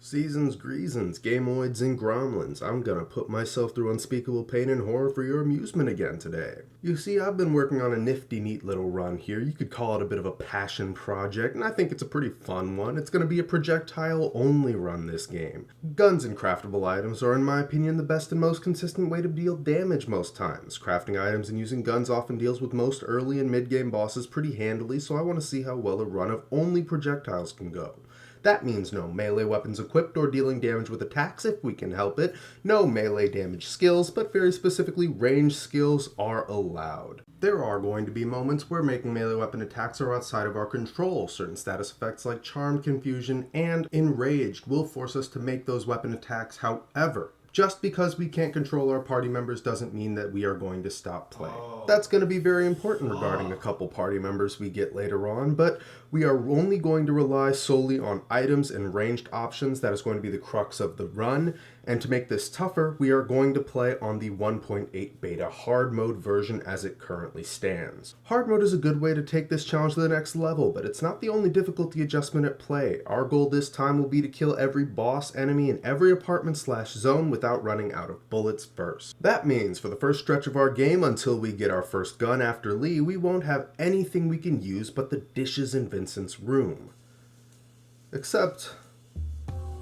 Seasons, greasons, gamoids, and gromlins, I'm gonna put myself through unspeakable pain and horror for your amusement again today. You see, I've been working on a nifty neat little run here. You could call it a bit of a passion project, and I think it's a pretty fun one. It's gonna be a projectile-only run this game. Guns and craftable items are, in my opinion, the best and most consistent way to deal damage most times. Crafting items and using guns often deals with most early and mid-game bosses pretty handily, so I want to see how well a run of only projectiles can go. That means no melee weapons equipped or dealing damage with attacks if we can help it, no melee damage skills, but very specifically ranged skills are allowed. There are going to be moments where making melee weapon attacks are outside of our control. Certain status effects like Charm, Confusion, and Enraged will force us to make those weapon attacks. However, just because we can't control our party members doesn't mean that we are going to stop playing. That's going to be very important regarding a couple party members we get later on, but we are only going to rely solely on items and ranged options. That is going to be the crux of the run, and to make this tougher, we are going to play on the 1.8 beta hard mode version as it currently stands. Hard mode is a good way to take this challenge to the next level, but it's not the only difficulty adjustment at play. Our goal this time will be to kill every boss enemy in every apartment/zone without running out of bullets first. That means for the first stretch of our game, until we get our first gun after Lee, we won't have anything we can use but the dishes in Vincent's room. Except,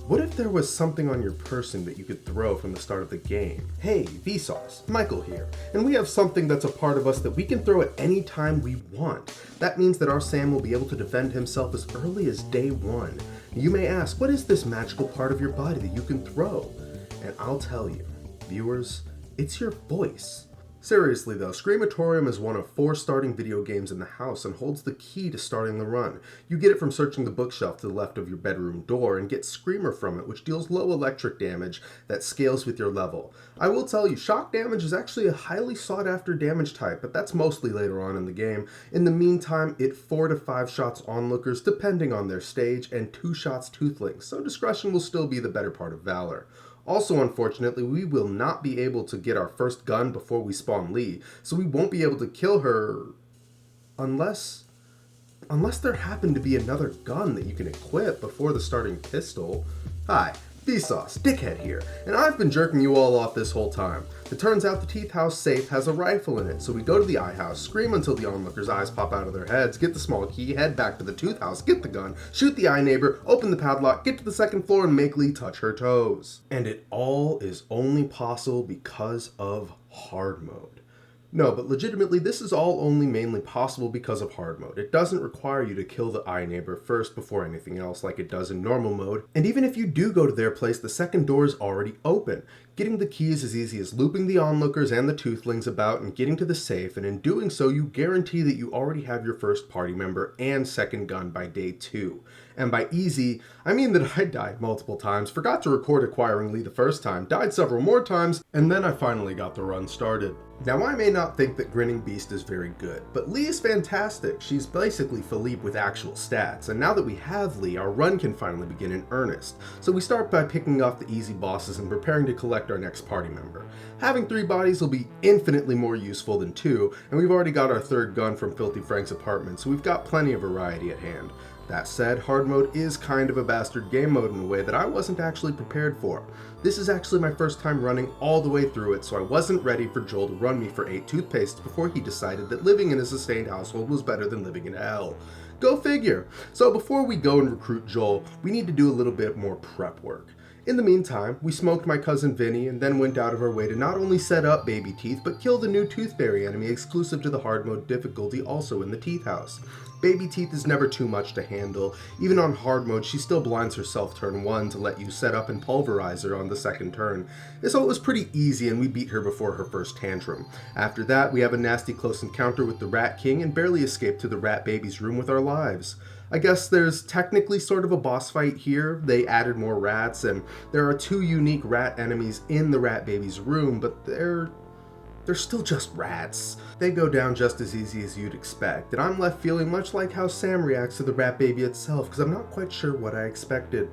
what if there was something on your person that you could throw from the start of the game? Hey, Vsauce, Michael here, and we have something that's a part of us that we can throw at any time we want. That means that our Sam will be able to defend himself as early as day one. You may ask, what is this magical part of your body that you can throw? And I'll tell you, viewers, it's your voice. Seriously though, Screamatorium is one of 4 starting video games in the house and holds the key to starting the run. You get it from searching the bookshelf to the left of your bedroom door and get Screamer from it, which deals low electric damage that scales with your level. I will tell you, shock damage is actually a highly sought after damage type, but that's mostly later on in the game. In the meantime, it 4 to 5 shots onlookers depending on their stage and 2 shots toothlings, so discretion will still be the better part of valor. Also, unfortunately, we will not be able to get our first gun before we spawn Lee, so we won't be able to kill her unless there happened to be another gun that you can equip before the starting pistol. Hi, Vsauce, Dickhead here, and I've been jerking you all off this whole time. It turns out the Teeth House safe has a rifle in it, so we go to the Eye House, scream until the onlookers' eyes pop out of their heads, get the small key, head back to the Tooth House, get the gun, shoot the eye neighbor, open the padlock, get to the second floor, and make Lee touch her toes. And it all is only possible because of hard mode. No, but legitimately, this is all only mainly possible because of hard mode. It doesn't require you to kill the eye neighbor first before anything else like it does in normal mode, and even if you do go to their place, the second door is already open. Getting the key is as easy as looping the onlookers and the toothlings about and getting to the safe, and in doing so, you guarantee that you already have your first party member and second gun by day 2. And by easy, I mean that I died multiple times, forgot to record acquiring Lee the first time, died several more times, and then I finally got the run started. Now I may not think that Grinning Beast is very good, but Lee is fantastic. She's basically Philippe with actual stats, and now that we have Lee, our run can finally begin in earnest. So we start by picking off the easy bosses and preparing to collect our next party member. Having 3 bodies will be infinitely more useful than 2, and we've already got our third gun from Filthy Frank's apartment, so we've got plenty of variety at hand. That said, hard mode is kind of a bastard game mode in a way that I wasn't actually prepared for. This is actually my first time running all the way through it, so I wasn't ready for Joel to run me for 8 toothpastes before he decided that living in a sustained household was better than living in hell. Go figure! So before we go and recruit Joel, we need to do a little bit more prep work. In the meantime, we smoked my cousin Vinny and then went out of our way to not only set up Baby Teeth, but kill the new Tooth Fairy enemy exclusive to the hard mode difficulty also in the Teeth House. Baby Teeth is never too much to handle. Even on hard mode, she still blinds herself turn 1 to let you set up and pulverize her on the second turn. So it was pretty easy and we beat her before her first tantrum. After that, we have a nasty close encounter with the Rat King and barely escape to the Rat Baby's room with our lives. I guess there's technically sort of a boss fight here. They added more rats and there are 2 unique rat enemies in the Rat Baby's room, but they're still just rats. They go down just as easy as you'd expect, and I'm left feeling much like how Sam reacts to the Rat Baby itself, because I'm not quite sure what I expected.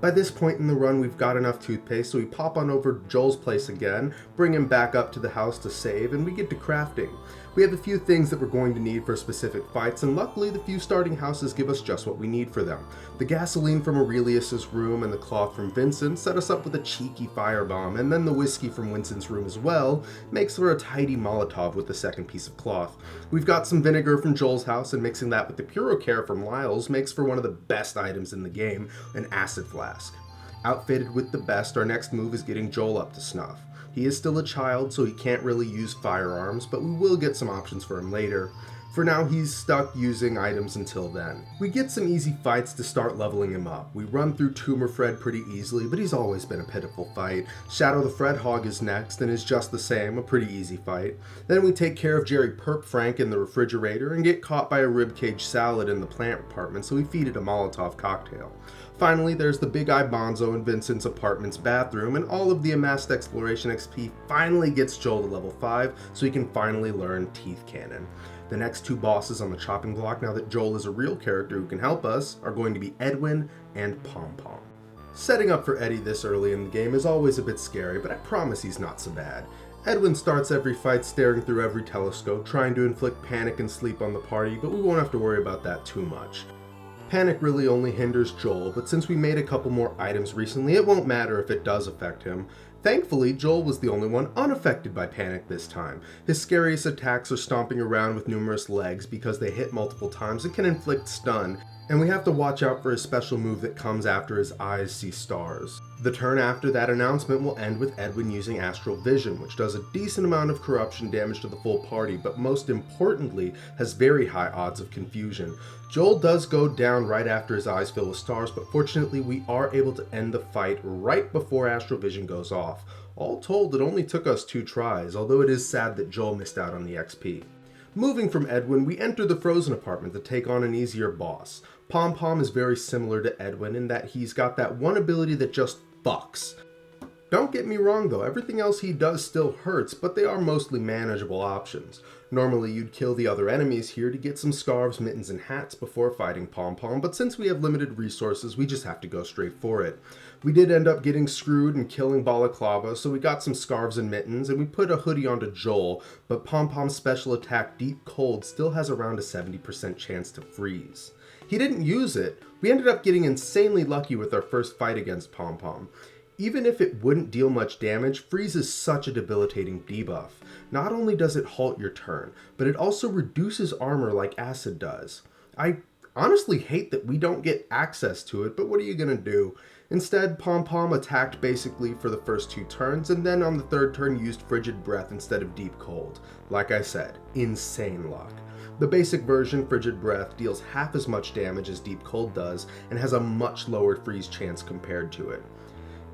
By this point in the run, we've got enough toothpaste, so we pop on over to Joel's place again, bring him back up to the house to save, and we get to crafting. We have a few things that we're going to need for specific fights, and luckily the few starting houses give us just what we need for them. The gasoline from Aurelius's room and the cloth from Vincent set us up with a cheeky firebomb, and then the whiskey from Winston's room as well makes for a tidy Molotov with the second piece of cloth. We've got some vinegar from Joel's house, and mixing that with the Purocare from Lyle's makes for one of the best items in the game, an acid flask. Outfitted with the best, our next move is getting Joel up to snuff. He is still a child, so he can't really use firearms, but we will get some options for him later. For now, he's stuck using items until then. We get some easy fights to start leveling him up. We run through Tumor Fred pretty easily, but he's always been a pitiful fight. Shadow the Fred Hog is next, and is just the same, a pretty easy fight. Then we take care of Jerry Perp Frank in the refrigerator, and get caught by a ribcage salad in the plant apartment, so we feed it a Molotov cocktail. Finally, there's the Big Eye Bonzo in Vincent's apartment's bathroom, and all of the amassed exploration XP finally gets Joel to level 5, so he can finally learn Teeth Cannon. The next two bosses on the chopping block, now that Joel is a real character who can help us, are going to be Edwin and Pom Pom. Setting up for Eddie this early in the game is always a bit scary, but I promise he's not so bad. Edwin starts every fight staring through every telescope, trying to inflict panic and sleep on the party, but we won't have to worry about that too much. Panic really only hinders Joel, but since we made a couple more items recently, it won't matter if it does affect him. Thankfully, Joel was the only one unaffected by panic this time. His scariest attacks are stomping around with numerous legs because they hit multiple times and can inflict stun, and we have to watch out for his special move that comes after his eyes see stars. The turn after that announcement will end with Edwin using Astral Vision, which does a decent amount of corruption damage to the full party, but most importantly, has very high odds of confusion. Joel does go down right after his eyes fill with stars, but fortunately we are able to end the fight right before Astral Vision goes off. All told, it only took us 2 tries, although it is sad that Joel missed out on the XP. Moving from Edwin, we enter the Frozen apartment to take on an easier boss. Pom Pom is very similar to Edwin in that he's got that one ability that just fucks. Don't get me wrong though, everything else he does still hurts, but they are mostly manageable options. Normally you'd kill the other enemies here to get some scarves, mittens, and hats before fighting Pom Pom, but since we have limited resources, we just have to go straight for it. We did end up getting screwed and killing Balaclava, so we got some scarves and mittens, and we put a hoodie onto Joel, but Pom Pom's special attack Deep Cold still has around a 70% chance to freeze. He didn't use it. We ended up getting insanely lucky with our first fight against Pom Pom. Even if it wouldn't deal much damage, Freeze is such a debilitating debuff. Not only does it halt your turn, but it also reduces armor like Acid does. I honestly hate that we don't get access to it, but what are you gonna do? Instead, Pom Pom attacked basically for the first 2 turns, and then on the 3rd turn used Frigid Breath instead of Deep Cold. Like I said, insane luck. The basic version, Frigid Breath, deals half as much damage as Deep Cold does, and has a much lower freeze chance compared to it.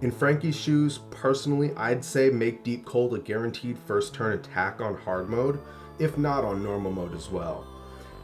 In Frankie's shoes, personally, I'd say make Deep Cold a guaranteed first turn attack on hard mode, if not on normal mode as well.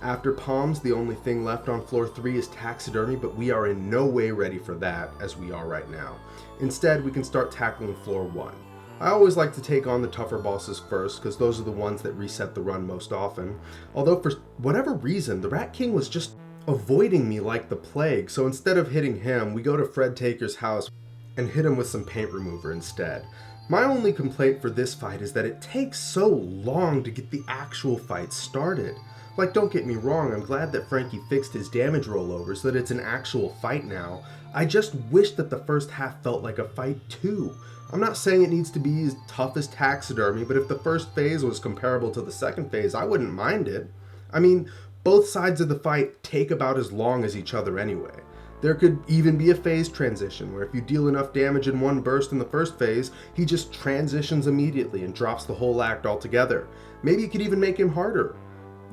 After Palms, the only thing left on floor 3 is Taxidermy, but we are in no way ready for that, as we are right now. Instead, we can start tackling floor 1. I always like to take on the tougher bosses first, because those are the ones that reset the run most often. Although for whatever reason, the Rat King was just avoiding me like the plague, so instead of hitting him, we go to Fred Taker's house and hit him with some paint remover instead. My only complaint for this fight is that it takes so long to get the actual fight started. Like, don't get me wrong, I'm glad that Frankie fixed his damage rollover so that it's an actual fight now. I just wish that the first half felt like a fight too. I'm not saying it needs to be as tough as Taxidermy, but if the first phase was comparable to the second phase, I wouldn't mind it. I mean, both sides of the fight take about as long as each other anyway. There could even be a phase transition, where if you deal enough damage in one burst in the first phase, he just transitions immediately and drops the whole act altogether. Maybe you could even make him harder.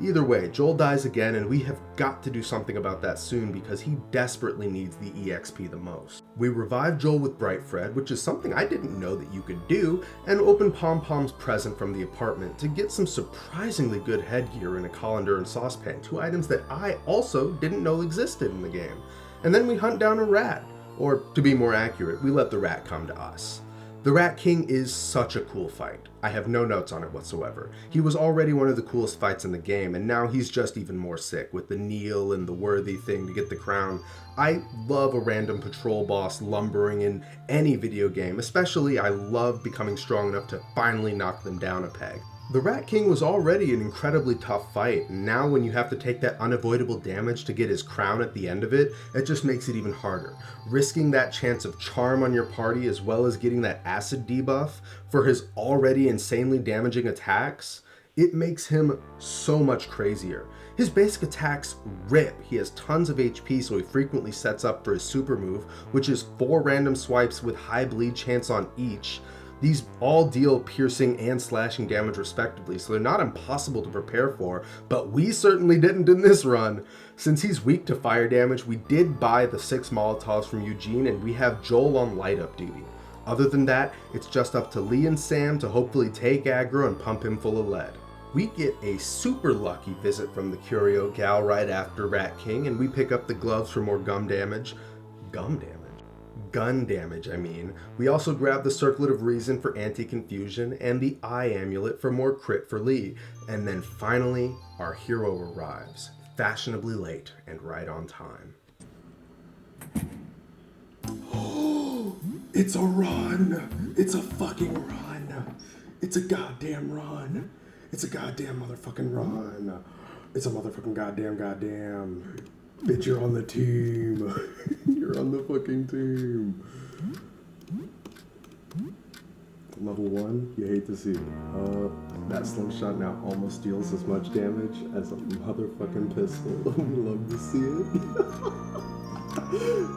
Either way, Joel dies again, and we have got to do something about that soon because he desperately needs the EXP the most. We revive Joel with Bright Fred, which is something I didn't know that you could do, and open Pom Pom's present from the apartment to get some surprisingly good headgear in a colander and saucepan, 2 items that I also didn't know existed in the game. And then we hunt down a rat, or to be more accurate, we let the rat come to us. The Rat King is such a cool fight. I have no notes on it whatsoever. He was already one of the coolest fights in the game, and now he's just even more sick with the kneel and the worthy thing to get the crown. I love a random patrol boss lumbering in any video game, especially I love becoming strong enough to finally knock them down a peg. The Rat King was already an incredibly tough fight, and now when you have to take that unavoidable damage to get his crown at the end of it, it just makes it even harder. Risking that chance of charm on your party as well as getting that acid debuff for his already insanely damaging attacks, it makes him so much crazier. His basic attacks rip. He has tons of HP, so he frequently sets up for his super move, which is 4 random swipes with high bleed chance on each. These all deal piercing and slashing damage respectively, so they're not impossible to prepare for, but we certainly didn't in this run. Since he's weak to fire damage, we did buy the 6 Molotovs from Eugene, and we have Joel on light up duty. Other than that, it's just up to Lee and Sam to hopefully take aggro and pump him full of lead. We get a super lucky visit from the Curio gal right after Rat King, and we pick up the gloves for more gun damage, I mean. We also grab the Circlet of Reason for anti-confusion and the Eye Amulet for more crit for Lee. And then finally, our hero arrives, fashionably late and right on time. Oh, it's a run! It's a fucking run! It's a goddamn run! It's a goddamn motherfucking run! It's a motherfucking goddamn. Bitch, you're on the team. You're on the fucking team. Level 1, you hate to see. That slingshot now almost deals as much damage as a motherfucking pistol. We love to see it.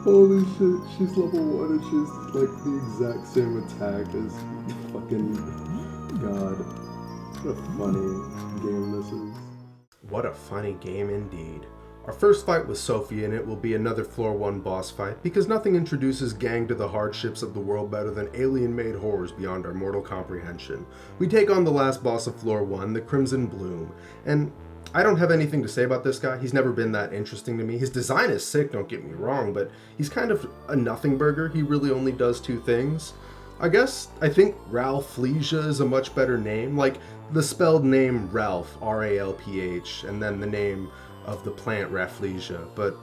Holy shit, she's level 1 and she's like the exact same attack as fucking God. What a funny game this is. What a funny game indeed. Our first fight was Sophie, and it will be another floor 1 boss fight, because nothing introduces gang to the hardships of the world better than alien-made horrors beyond our mortal comprehension. We take on the last boss of floor 1, the Crimson Bloom, and I don't have anything to say about this guy. He's never been that interesting to me. His design is sick, don't get me wrong, but he's kind of a nothing burger. He really only does 2 things. I think Ralphlesia is a much better name, like the spelled name Ralph, R-A-L-P-H, and then the name of the plant Rafflesia, but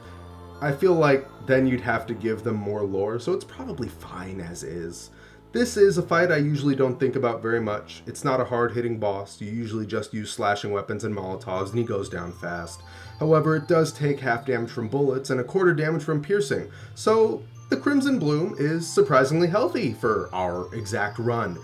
I feel like then you'd have to give them more lore, so it's probably fine as is. This is a fight I usually don't think about very much. It's not a hard-hitting boss. You usually just use slashing weapons and Molotovs, and he goes down fast. However, it does take half damage from bullets and a quarter damage from piercing, so the Crimson Bloom is surprisingly healthy for our exact run,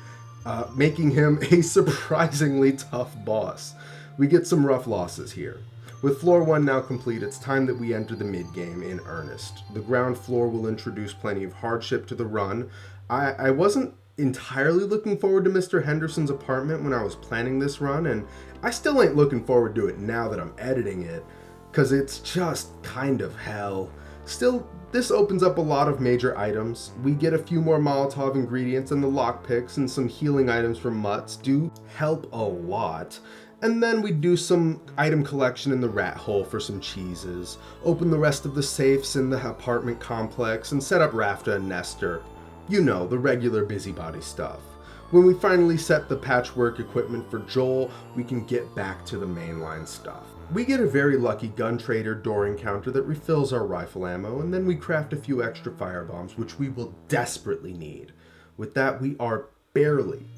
making him a surprisingly tough boss. We get some rough losses here. With floor 1 now complete, it's time that we enter the mid-game in earnest. The ground floor will introduce plenty of hardship to the run. I wasn't entirely looking forward to Mr. Henderson's apartment when I was planning this run, and I still ain't looking forward to it now that I'm editing it, because it's just kind of hell. Still, this opens up a lot of major items. We get a few more Molotov ingredients, and the lockpicks and some healing items from Mutts do help a lot. And then we do some item collection in the rat hole for some cheeses, open the rest of the safes in the apartment complex, and set up Rafta and Nestor. You know, the regular busybody stuff. When we finally set the patchwork equipment for Joel, we can get back to the mainline stuff. We get a very lucky gun trader door encounter that refills our rifle ammo, and then we craft a few extra firebombs, which we will desperately need. With that, we are barely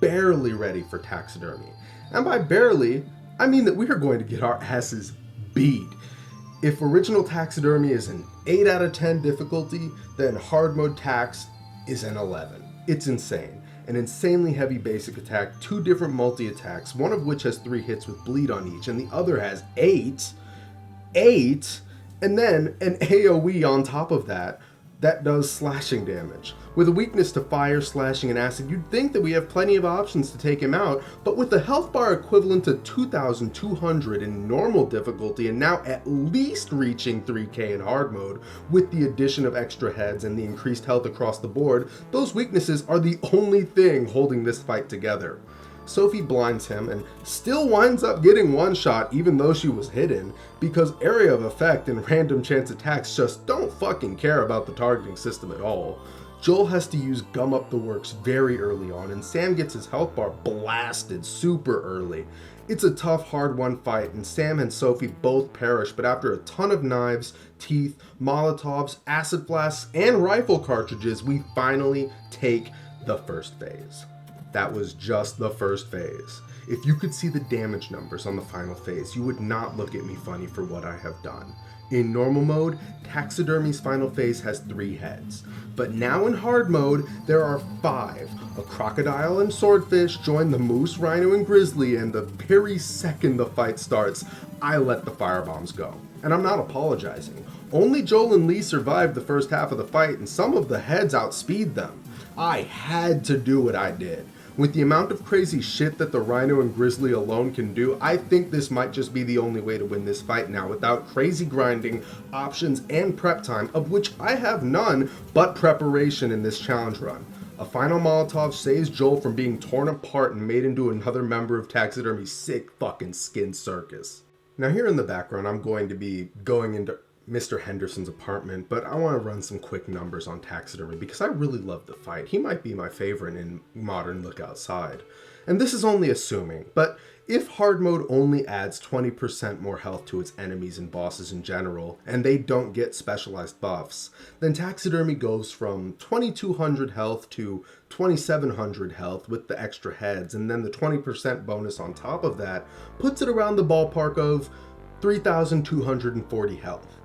ready for taxidermy. And by barely, I mean that we are going to get our asses beat. If original taxidermy is an 8 out of 10 difficulty, then hard mode tax is an 11. It's insane. An insanely heavy basic attack, 2 different multi-attacks, one of which has 3 hits with bleed on each, and the other has 8, and then an AoE on top of that does slashing damage. With a weakness to fire, slashing, and acid, you'd think that we have plenty of options to take him out, but with the health bar equivalent to 2,200 in normal difficulty and now at least reaching 3k in hard mode, with the addition of extra heads and the increased health across the board, those weaknesses are the only thing holding this fight together. Sophie blinds him and still winds up getting one shot even though she was hidden, because area of effect and random chance attacks just don't fucking care about the targeting system at all. Joel has to use Gum Up the Works very early on, and Sam gets his health bar blasted super early. It's a tough, hard-won fight, and Sam and Sophie both perish, but after a ton of knives, teeth, Molotovs, acid flasks, and rifle cartridges, we finally take the first phase. That was just the first phase. If you could see the damage numbers on the final phase, you would not look at me funny for what I have done. In normal mode, Taxidermy's final phase has 3 heads, but now in hard mode, there are 5. A crocodile and swordfish join the moose, rhino, and grizzly, and the very second the fight starts, I let the firebombs go. And I'm not apologizing. Only Joel and Lee survived the first half of the fight, and some of the heads outspeed them. I had to do what I did. With the amount of crazy shit that the Rhino and Grizzly alone can do, I think this might just be the only way to win this fight now without crazy grinding, options, and prep time, of which I have none but preparation in this challenge run. A final Molotov saves Joel from being torn apart and made into another member of Taxidermy's sick fucking skin circus. Now here in the background, I'm going to be going into Mr. Henderson's apartment, but I want to run some quick numbers on Taxidermy because I really love the fight. He might be my favorite in modern Look Outside. And this is only assuming, but if hard mode only adds 20% more health to its enemies and bosses in general, and they don't get specialized buffs, then Taxidermy goes from 2200 health to 2700 health with the extra heads, and then the 20% bonus on top of that puts it around the ballpark of 3240 health.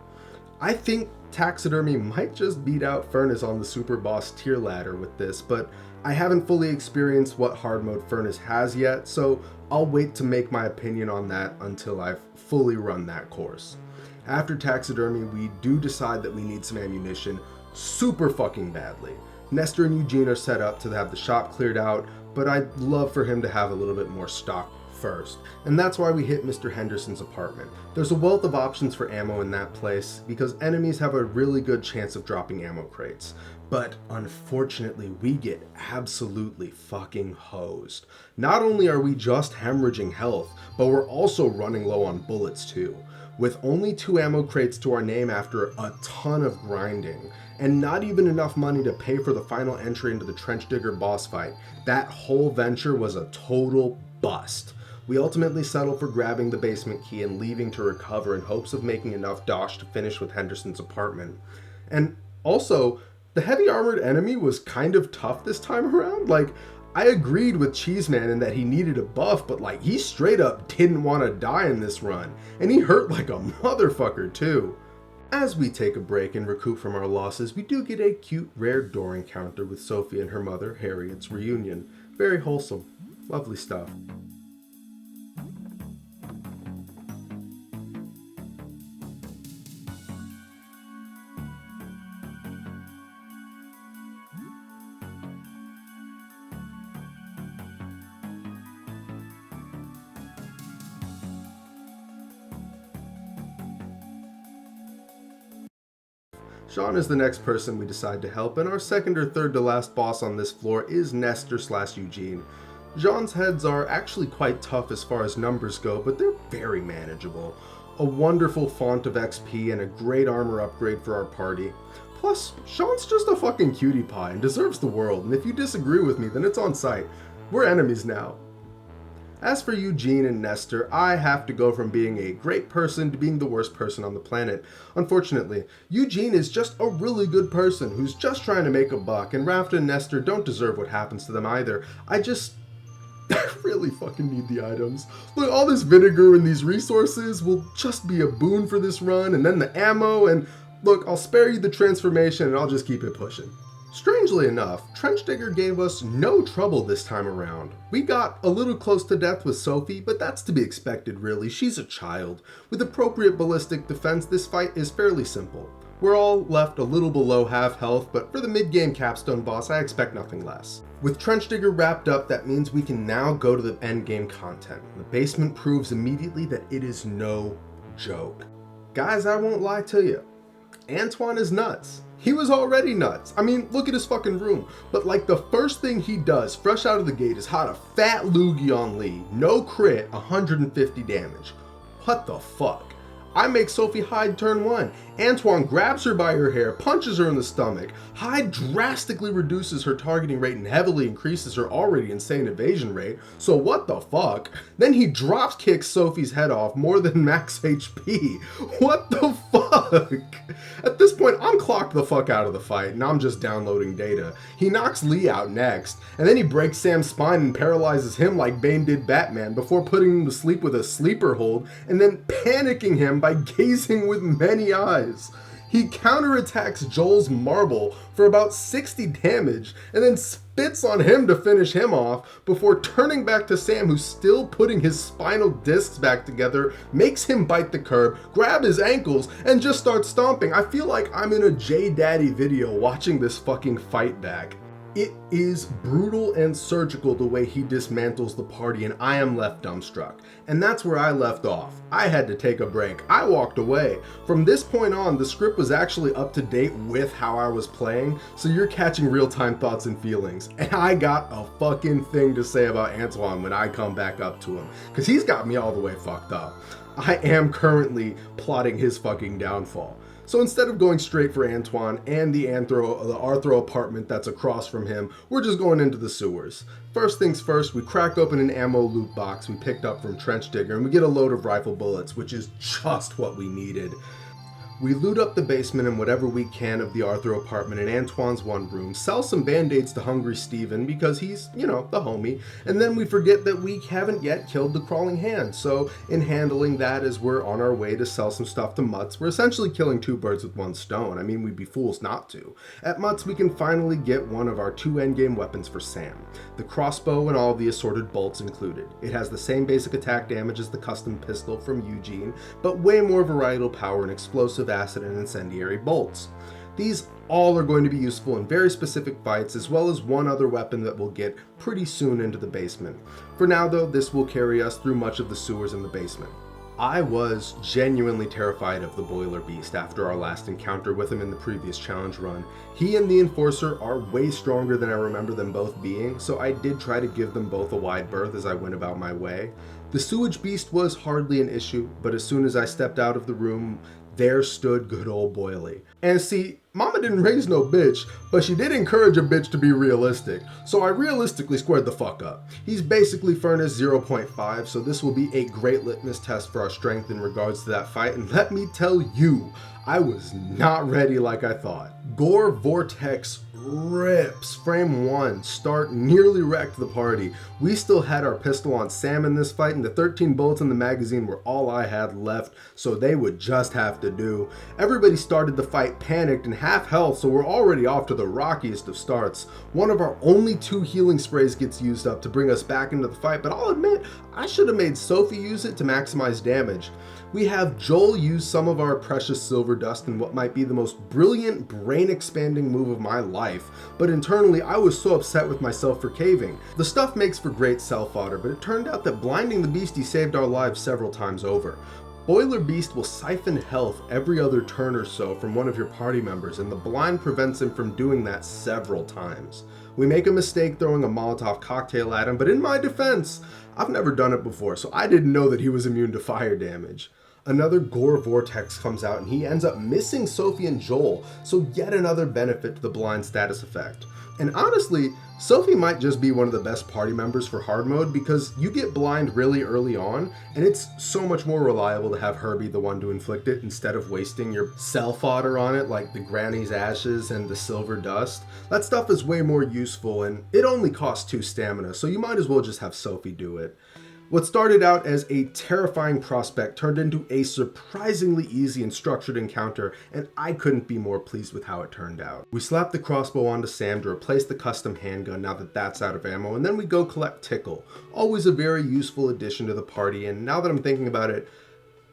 I think Taxidermy might just beat out Furnace on the Super Boss tier ladder with this, but I haven't fully experienced what hard mode Furnace has yet, so I'll wait to make my opinion on that until I've fully run that course. After Taxidermy, we do decide that we need some ammunition super fucking badly. Nestor and Eugene are set up to have the shop cleared out, but I'd love for him to have a little bit more stock first, and that's why we hit Mr. Henderson's apartment. There's a wealth of options for ammo in that place because enemies have a really good chance of dropping ammo crates, but unfortunately we get absolutely fucking hosed. Not only are we just hemorrhaging health, but we're also running low on bullets too. With only 2 ammo crates to our name after a ton of grinding, and not even enough money to pay for the final entry into the Trench Digger boss fight, that whole venture was a total bust. We ultimately settle for grabbing the basement key and leaving to recover in hopes of making enough dosh to finish with Henderson's apartment. And also, the heavy armored enemy was kind of tough this time around. Like, I agreed with Cheeseman in that he needed a buff, but like, he straight up didn't want to die in this run, and he hurt like a motherfucker too. As we take a break and recoup from our losses, we do get a cute rare door encounter with Sophie and her mother, Harriet's reunion. Very wholesome. Lovely stuff. Sean is the next person we decide to help, and our second or third to last boss on this floor is Nestor/Eugene. Jean's heads are actually quite tough as far as numbers go, but they're very manageable. A wonderful font of XP and a great armor upgrade for our party. Plus, Sean's just a fucking cutie pie and deserves the world, and if you disagree with me, then it's on sight. We're enemies now. As for Eugene and Nestor, I have to go from being a great person to being the worst person on the planet. Unfortunately, Eugene is just a really good person who's just trying to make a buck, and Rafta and Nestor don't deserve what happens to them either. I really fucking need the items. Look, all this vinegar and these resources will just be a boon for this run, and then the ammo, and look, I'll spare you the transformation and I'll just keep it pushing. Strangely enough, Trench Digger gave us no trouble this time around. We got a little close to death with Sophie, but that's to be expected really, she's a child. With appropriate ballistic defense, this fight is fairly simple. We're all left a little below half health, but for the mid-game capstone boss, I expect nothing less. With Trench Digger wrapped up, that means we can now go to the endgame content. The basement proves immediately that it is no joke. Guys, I won't lie to you. Antoine is nuts. He was already nuts. I mean, look at his fucking room. But like the first thing he does fresh out of the gate is hot a fat loogie on Lee. No crit, 150 damage. What the fuck? I make Sophie hide turn 1. Antoine grabs her by her hair, punches her in the stomach. Hyde drastically reduces her targeting rate and heavily increases her already insane evasion rate. So what the fuck? Then he drops kicks Sophie's head off more than max HP. What the fuck? At this point, I'm clocked the fuck out of the fight and I'm just downloading data. He knocks Lee out next, and then he breaks Sam's spine and paralyzes him like Bane did Batman before putting him to sleep with a sleeper hold and then panicking him by gazing with many eyes. He counterattacks Joel's marble for about 60 damage and then spits on him to finish him off before turning back to Sam, who's still putting his spinal discs back together, makes him bite the curb, grab his ankles, and just start stomping. I feel like I'm in a J Daddy video watching this fucking fight back. It is brutal and surgical the way he dismantles the party, and I am left dumbstruck. And that's where I left off. I had to take a break. I walked away. From this point on, the script was actually up to date with how I was playing, so you're catching real-time thoughts and feelings. And I got a fucking thing to say about Antoine when I come back up to him, because he's got me all the way fucked up. I am currently plotting his fucking downfall. So instead of going straight for Antoine and the Arthro apartment that's across from him, we're just going into the sewers. First things first, we crack open an ammo loot box we picked up from Trench Digger and we get a load of rifle bullets, which is just what we needed. We loot up the basement and whatever we can of the Arthur apartment in Antoine's one room, sell some band-aids to Hungry Steven because he's, you know, the homie, and then we forget that we haven't yet killed the crawling hand. So in handling that as we're on our way to sell some stuff to Mutz, we're essentially killing two birds with one stone. I mean, we'd be fools not to. At Mutz, we can finally get one of our two endgame weapons for Sam, the crossbow and all the assorted bolts included. It has the same basic attack damage as the custom pistol from Eugene, but way more varietal power and explosive acid and incendiary bolts. These all are going to be useful in very specific fights, as well as one other weapon that we'll get pretty soon into the basement. For now though, this will carry us through much of the sewers in the basement. I was genuinely terrified of the Boiler Beast after our last encounter with him in the previous challenge run. He and the Enforcer are way stronger than I remember them both being, so I did try to give them both a wide berth as I went about my way. The Sewage Beast was hardly an issue, but as soon as I stepped out of the room, there stood good old Boily. And see, Mama didn't raise no bitch, but she did encourage a bitch to be realistic, so I realistically squared the fuck up. He's basically Furnace 0.5, so this will be a great litmus test for our strength in regards to that fight, and let me tell you, I was not ready like I thought. Gore Vortex rips. Frame 1, start nearly wrecked the party. We still had our pistol on Sam in this fight, and the 13 bullets in the magazine were all I had left, so they would just have to do. Everybody started the fight panicked and half health, so we're already off to the rockiest of starts. One of our only 2 healing sprays gets used up to bring us back into the fight, but I'll admit, I should have made Sophie use it to maximize damage. We have Joel use some of our precious silver dust in what might be the most brilliant brain-expanding move of my life, but internally I was so upset with myself for caving. The stuff makes for great self-fodder, but it turned out that blinding the beastie saved our lives several times over. Boiler Beast will siphon health every other turn or so from one of your party members, and the blind prevents him from doing that several times. We make a mistake throwing a Molotov cocktail at him, but in my defense, I've never done it before, so I didn't know that he was immune to fire damage. Another Gore Vortex comes out and he ends up missing Sophie and Joel, so yet another benefit to the blind status effect. And honestly, Sophie might just be one of the best party members for hard mode because you get blind really early on, and it's so much more reliable to have her be the one to inflict it instead of wasting your cell fodder on it like the Granny's Ashes and the Silver Dust. That stuff is way more useful and it only costs 2 stamina, so you might as well just have Sophie do it. What started out as a terrifying prospect turned into a surprisingly easy and structured encounter, and I couldn't be more pleased with how it turned out. We slapped the crossbow onto Sam to replace the custom handgun now that that's out of ammo, and then we go collect Tickle. Always a very useful addition to the party, and now that I'm thinking about it,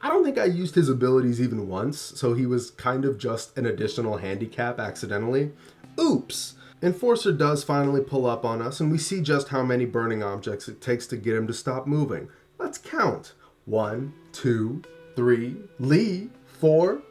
I don't think I used his abilities even once, so he was kind of just an additional handicap accidentally. Oops! Enforcer does finally pull up on us, and we see just how many burning objects it takes to get him to stop moving. Let's count. 1, 2, 3, Lee, 4.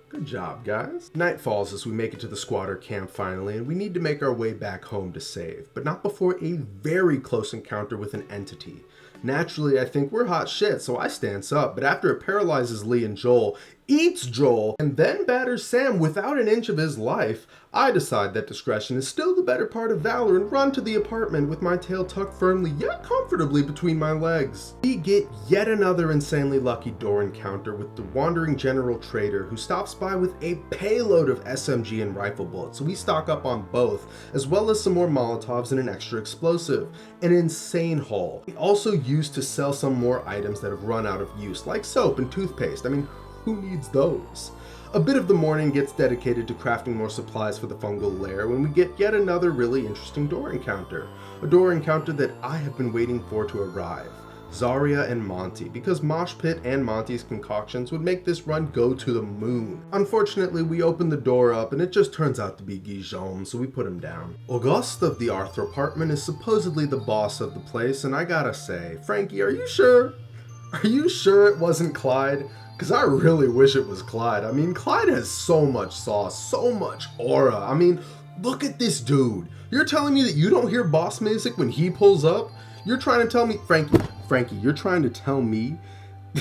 Good job, guys. Night falls as we make it to the squatter camp finally, and we need to make our way back home to save, but not before a very close encounter with an entity. Naturally, I think we're hot shit, so I stance up, but after it paralyzes Lee and Joel, eats Joel, and then batters Sam without an inch of his life, I decide that discretion is still the better part of valor and run to the apartment with my tail tucked firmly yet comfortably between my legs. We get yet another insanely lucky door encounter with the wandering general trader who stops by with a payload of SMG and rifle bullets, so we stock up on both, as well as some more Molotovs and an extra explosive. An insane haul. We also used to sell some more items that have run out of use, like soap and toothpaste. I mean, who needs those? A bit of the morning gets dedicated to crafting more supplies for the fungal lair when we get yet another really interesting door encounter. A door encounter that I have been waiting for to arrive. Zarya and Monty, because Mosh Pit and Monty's concoctions would make this run go to the moon. Unfortunately, we open the door up and it just turns out to be Guillaume, so we put him down. Auguste of the Arthur apartment is supposedly the boss of the place, and I gotta say, Frankie, are you sure? Are you sure it wasn't Clyde? Because I really wish it was Clyde. I mean, Clyde has so much sauce, so much aura. I mean, look at this dude. You're telling me that you don't hear boss music when he pulls up? You're trying to tell me, Frankie, you're trying to tell me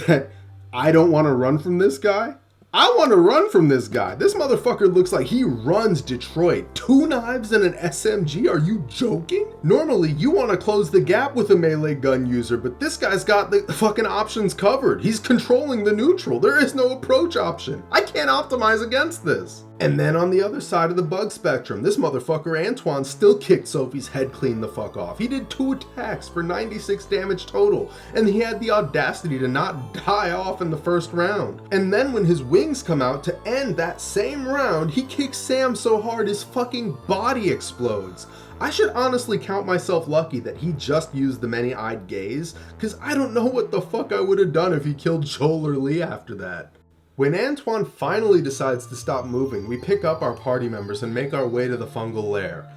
that I don't want to run from this guy? I want to run from this guy. This motherfucker looks like he runs Detroit. 2 knives and an SMG? Are you joking? Normally, you want to close the gap with a melee gun user, but this guy's got the fucking options covered. He's controlling the neutral. There is no approach option. I can't optimize against this. And then on the other side of the bug spectrum, this motherfucker Antoine still kicked Sophie's head clean the fuck off. He did 2 attacks for 96 damage total, and he had the audacity to not die off in the first round. And then when his wings come out to end that same round, he kicks Sam so hard his fucking body explodes. I should honestly count myself lucky that he just used the many-eyed gaze, cause I don't know what the fuck I would have done if he killed Joel or Lee after that. When Antoine finally decides to stop moving, we pick up our party members and make our way to the fungal lair,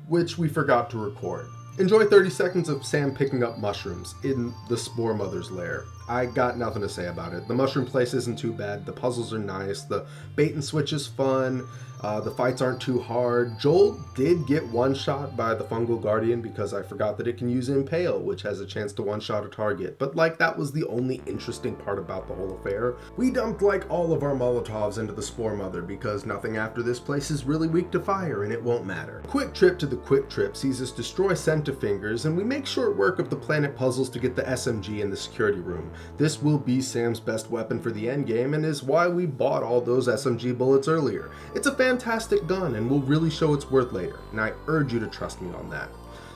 which we forgot to record. Enjoy 30 seconds of Sam picking up mushrooms in the Spore Mother's lair. I got nothing to say about it. The mushroom place isn't too bad, the puzzles are nice, the bait and switch is fun, the fights aren't too hard. Joel did get one-shot by the fungal guardian because I forgot that it can use Impale, which has a chance to one-shot a target, but like that was the only interesting part about the whole affair. We dumped like all of our Molotovs into the Spore Mother because nothing after this place is really weak to fire and it won't matter. Quick Trip to the Quick Trip sees us destroy Centifingers and we make short work of the planet puzzles to get the SMG in the security room. This will be Sam's best weapon for the endgame and is why we bought all those SMG bullets earlier. It's a fantastic gun and will really show its worth later, and I urge you to trust me on that.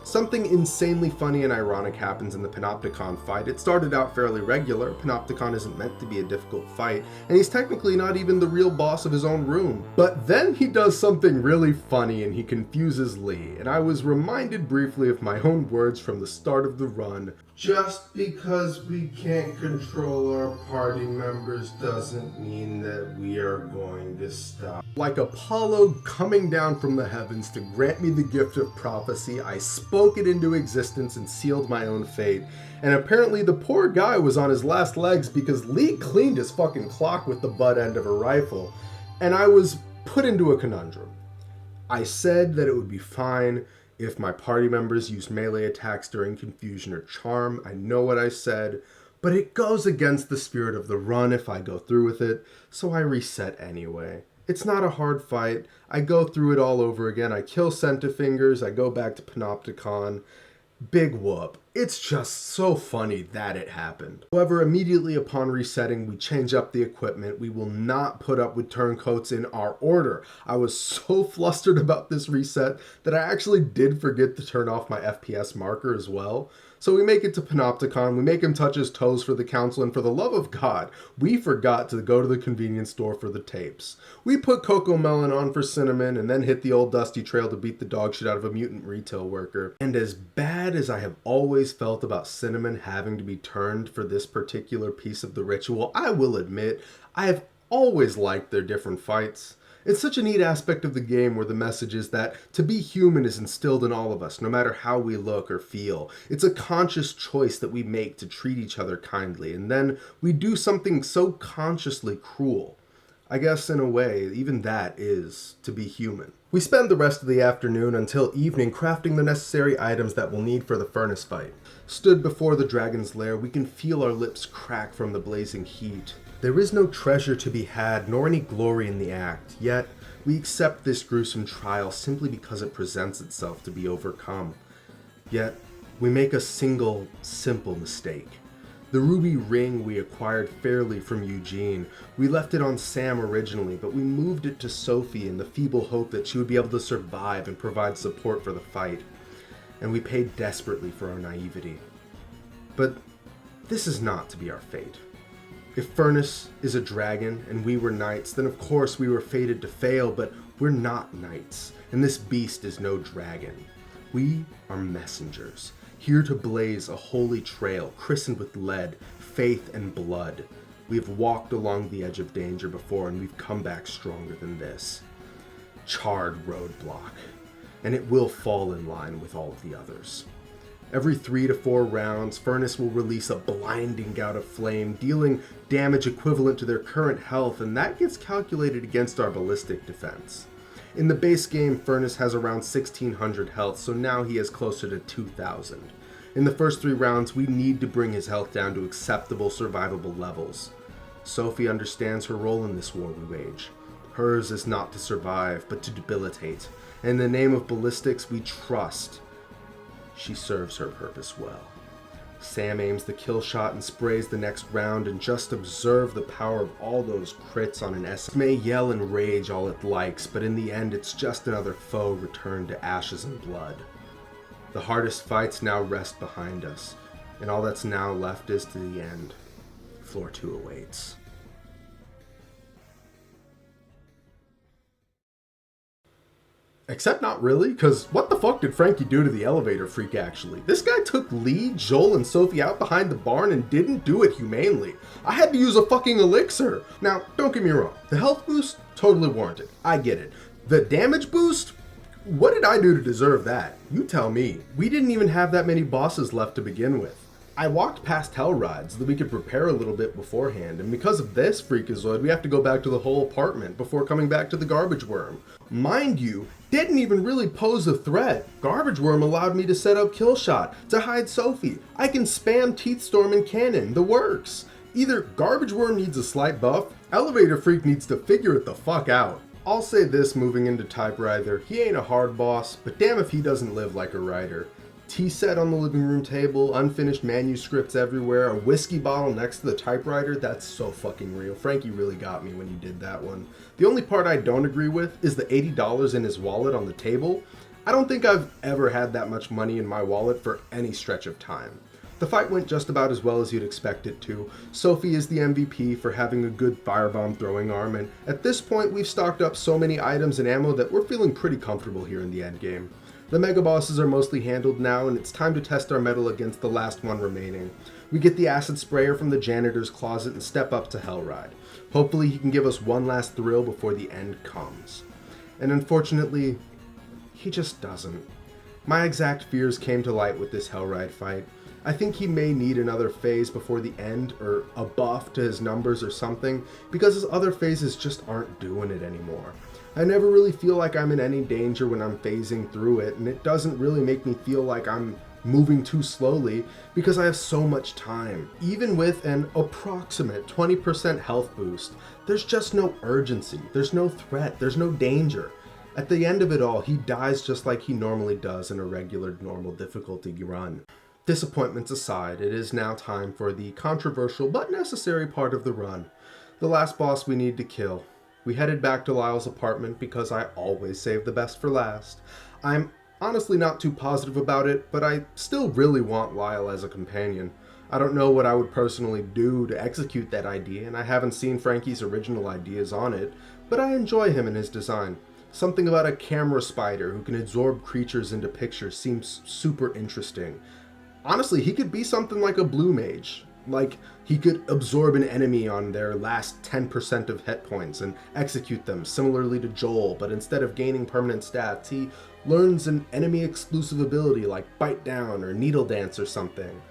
Something insanely funny and ironic happens in the Panopticon fight. It started out fairly regular. Panopticon isn't meant to be a difficult fight, and he's technically not even the real boss of his own room. But then he does something really funny and he confuses Lee, and I was reminded briefly of my own words from the start of the run. Just because we can't control our party members doesn't mean that we are going to stop. Like Apollo coming down from the heavens to grant me the gift of prophecy, I spoke it into existence and sealed my own fate. And apparently the poor guy was on his last legs because Lee cleaned his fucking clock with the butt end of a rifle. And I was put into a conundrum. I said that it would be fine if my party members used melee attacks during confusion or charm. I know what I said, but it goes against the spirit of the run if I go through with it, so I reset anyway. It's not a hard fight. I go through it all over again. I kill Centifingers, I go back to Panopticon. Big whoop. It's just so funny that it happened. However, immediately upon resetting, we change up the equipment. We will not put up with turncoats in our order. I was so flustered about this reset that I actually did forget to turn off my FPS marker as well. So we make it to Panopticon, we make him touch his toes for the council, and for the love of God, we forgot to go to the convenience store for the tapes. We put Coco Melon on for Cinnamon, and then hit the old dusty trail to beat the dog shit out of a mutant retail worker. And as bad as I have always felt about Cinnamon having to be turned for this particular piece of the ritual, I will admit, I have always liked their different fights. It's such a neat aspect of the game where the message is that to be human is instilled in all of us, no matter how we look or feel. It's a conscious choice that we make to treat each other kindly, and then we do something so consciously cruel. I guess in a way, even that is to be human. We spend the rest of the afternoon until evening crafting the necessary items that we'll need for the furnace fight. Stood before the dragon's lair, we can feel our lips crack from the blazing heat. There is no treasure to be had, nor any glory in the act, yet we accept this gruesome trial simply because it presents itself to be overcome. Yet, we make a single, simple mistake. The ruby ring we acquired fairly from Eugene. We left it on Sam originally, but we moved it to Sophie in the feeble hope that she would be able to survive and provide support for the fight. And we paid desperately for our naivety. But this is not to be our fate. If Furnace is a dragon and we were knights, then of course we were fated to fail, but we're not knights, and this beast is no dragon. We are messengers, here to blaze a holy trail christened with lead, faith, and blood. We have walked along the edge of danger before, and we've come back stronger than this. Charred roadblock, and it will fall in line with all of the others. Every 3 to 4 rounds, Furnace will release a blinding gout of flame, dealing damage equivalent to their current health, and that gets calculated against our ballistic defense. In the base game, Furnace has around 1600 health, so now he has closer to 2000. In the first 3 rounds, we need to bring his health down to acceptable survivable levels. Sophie understands her role in this war we wage. Hers is not to survive, but to debilitate. In the name of ballistics, we trust. She serves her purpose well. Sam aims the kill shot and sprays the next round, and just observe the power of all those crits on an S. It may yell and rage all it likes, but in the end it's just another foe returned to ashes and blood. The hardest fights now rest behind us, and all that's now left is to the end. Floor 2 awaits. Except not really, because what the fuck did Frankie do to the elevator freak actually? This guy took Lee, Joel, and Sophie out behind the barn and didn't do it humanely. I had to use a fucking elixir. Now, don't get me wrong, the health boost, totally warranted. I get it. The damage boost? What did I do to deserve that? You tell me. We didn't even have that many bosses left to begin with. I walked past Hell Ride so that we could prepare a little bit beforehand, and because of this freakazoid, we have to go back to the whole apartment before coming back to the Garbage Worm. Mind you, didn't even really pose a threat. Garbage Worm allowed me to set up Killshot, to hide Sophie. I can spam Teeth Storm and Cannon, the works. Either Garbage Worm needs a slight buff, Elevator Freak needs to figure it the fuck out. I'll say this moving into Typewriter, he ain't a hard boss, but damn if he doesn't live like a writer. Tea set on the living room table, unfinished manuscripts everywhere, a whiskey bottle next to the typewriter, that's so fucking real. Frankie really got me when he did that one. The only part I don't agree with is the $80 in his wallet on the table. I don't think I've ever had that much money in my wallet for any stretch of time. The fight went just about as well as you'd expect it to. Sophie is the MVP for having a good firebomb throwing arm, and at this point we've stocked up so many items and ammo that we're feeling pretty comfortable here in the endgame. The mega bosses are mostly handled now, and it's time to test our mettle against the last one remaining. We get the acid sprayer from the janitor's closet and step up to Hellride. Hopefully he can give us one last thrill before the end comes. And unfortunately, he just doesn't. My exact fears came to light with this Hellride fight. I think he may need another phase before the end, or a buff to his numbers or something, because his other phases just aren't doing it anymore. I never really feel like I'm in any danger when I'm phasing through it, and it doesn't really make me feel like I'm moving too slowly because I have so much time. Even with an approximate 20% health boost, there's just no urgency, there's no threat, there's no danger. At the end of it all, he dies just like he normally does in a regular normal difficulty run. Disappointments aside, it is now time for the controversial but necessary part of the run. The last boss we need to kill. We headed back to Lyle's apartment because I always save the best for last. I'm honestly not too positive about it, but I still really want Lyle as a companion. I don't know what I would personally do to execute that idea, and I haven't seen Frankie's original ideas on it, but I enjoy him and his design. Something about a camera spider who can absorb creatures into pictures seems super interesting. Honestly, he could be something like a blue mage. Like, he could absorb an enemy on their last 10% of hit points and execute them, similarly to Joel, but instead of gaining permanent stats, he learns an enemy exclusive ability like Bite Down or Needle Dance or something.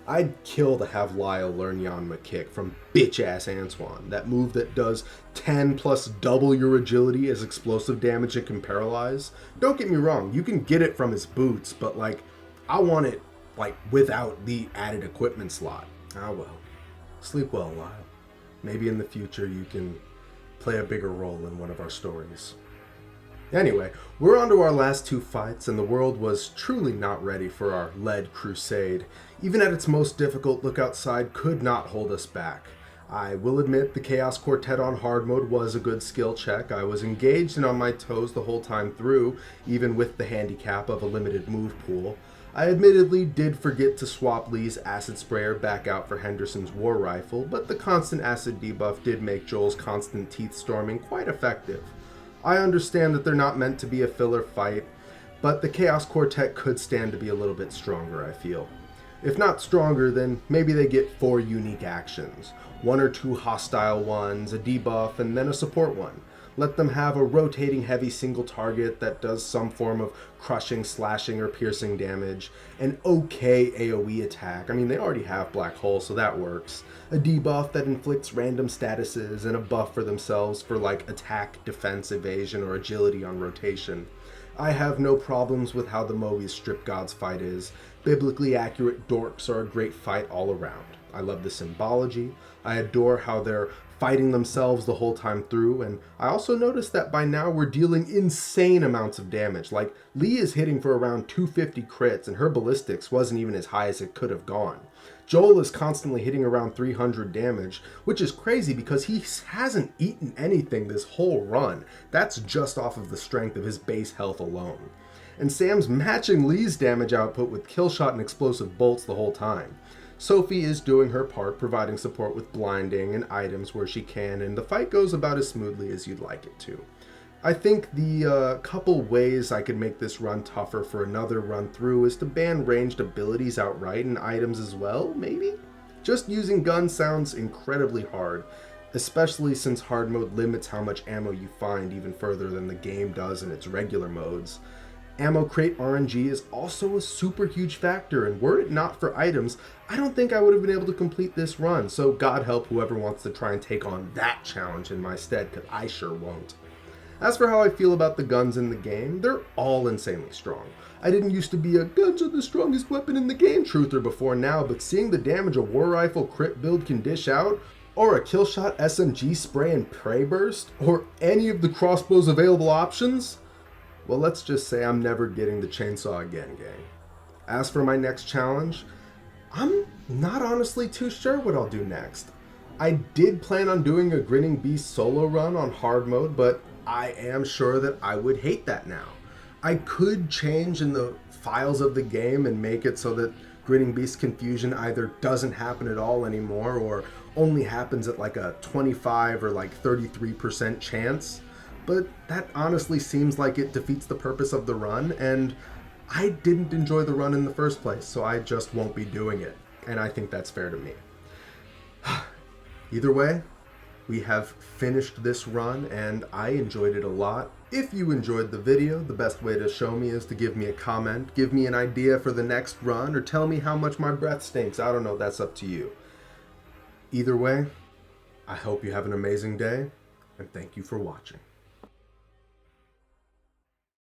I'd kill to have Lyle learn Yanma kick from bitch-ass Antoine, that move that does 10 plus double your agility as explosive damage and can paralyze. Don't get me wrong, you can get it from his boots, but like, I want it like without the added equipment slot. Ah well. Sleep well, Lyle. Maybe in the future you can play a bigger role in one of our stories. Anyway, we're on to our last two fights, and the world was truly not ready for our lead crusade. Even at its most difficult, Look Outside could not hold us back. I will admit the Chaos Quartet on hard mode was a good skill check. I was engaged and on my toes the whole time through, even with the handicap of a limited move pool. I admittedly did forget to swap Lee's acid sprayer back out for Henderson's war rifle, but the constant acid debuff did make Joel's constant teeth storming quite effective. I understand that they're not meant to be a filler fight, but the Chaos Quartet could stand to be a little bit stronger, I feel. If not stronger, then maybe they get 4 unique actions. 1 or 2 hostile ones, a debuff, and then a support one. Let them have a rotating heavy single target that does some form of crushing, slashing, or piercing damage. An okay AoE attack. I mean, they already have Black Hole, so that works. A debuff that inflicts random statuses, and a buff for themselves for like attack, defense, evasion, or agility on rotation. I have no problems with how the Mobius Strip Gods fight is. Biblically accurate dorks are a great fight all around. I love the symbology. I adore how they're fighting themselves the whole time through, and I also noticed that by now we're dealing insane amounts of damage. Like, Lee is hitting for around 250 crits, and her ballistics wasn't even as high as it could have gone. Joel is constantly hitting around 300 damage, which is crazy because he hasn't eaten anything this whole run. That's just off of the strength of his base health alone. And Sam's matching Lee's damage output with killshot and explosive bolts the whole time. Sophie is doing her part, providing support with blinding and items where she can, and the fight goes about as smoothly as you'd like it to. I think the couple ways I could make this run tougher for another run through is to ban ranged abilities outright and items as well, maybe? Just using guns sounds incredibly hard, especially since hard mode limits how much ammo you find even further than the game does in its regular modes. Ammo crate RNG is also a super huge factor, and were it not for items, I don't think I would have been able to complete this run, so God help whoever wants to try and take on that challenge in my stead, because I sure won't. As for how I feel about the guns in the game, they're all insanely strong. I didn't used to be a guns are the strongest weapon in the game truther before now, but seeing the damage a war rifle crit build can dish out, or a killshot SMG spray and prey burst, or any of the crossbow's available options, well, let's just say I'm never getting the chainsaw again, gang. As for my next challenge, I'm not honestly too sure what I'll do next. I did plan on doing a Grinning Beast solo run on hard mode, but I am sure that I would hate that now. I could change in the files of the game and make it so that Grinning Beast confusion either doesn't happen at all anymore or only happens at like a 25 or like 33% chance. But that honestly seems like it defeats the purpose of the run, and I didn't enjoy the run in the first place, so I just won't be doing it. And I think that's fair to me. Either way, we have finished this run, and I enjoyed it a lot. If you enjoyed the video, the best way to show me is to give me a comment, give me an idea for the next run, or tell me how much my breath stinks. I don't know, that's up to you. Either way, I hope you have an amazing day, and thank you for watching.